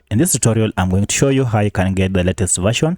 In this tutorial, I'm going to show you how you can get the latest version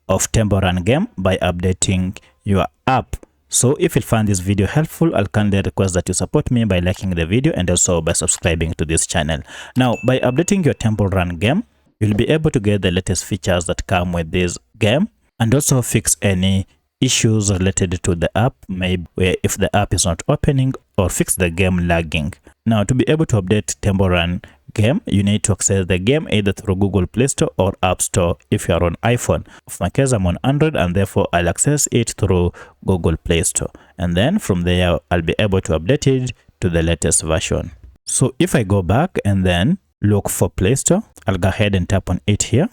of Temple Run game by updating your app. So if you find this video helpful, I'll kindly request that you support me by liking the video and also by subscribing to this channel. Now, by updating your Temple Run game, you'll be able to get the latest features that come with this game and also fix any issues related to the app, maybe if the app is not opening, or fix the game lagging. Now, to be able to update Temple Run game, you need to access the game either through Google Play Store or App Store if you are on iPhone. For my case, I'm on Android, and therefore I'll access it through Google Play Store, and then from there I'll be able to update it to the latest version. So if I go back and then look for Play Store, I'll go ahead and tap on it here,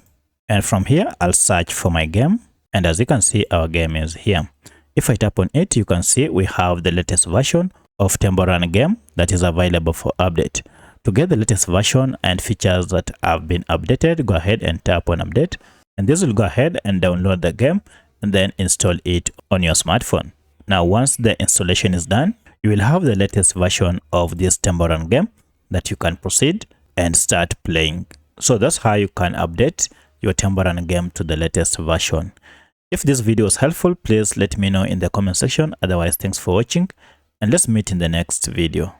and from here I'll search for my game, and as you can see, our game is here. If I tap on it, you can see we have the latest version of Temple Run game that is available for update. To get the latest version and features that have been updated, go ahead and tap on update, and this will go ahead and download the game and then install it on your smartphone. Now, once the installation is done, you will have the latest version of this Temple Run game that you can proceed and start playing. So that's how you can update your Temple Run game to the latest version. If this video is helpful, please let me know in the comment section. Otherwise, thanks for watching, and let's meet in the next video.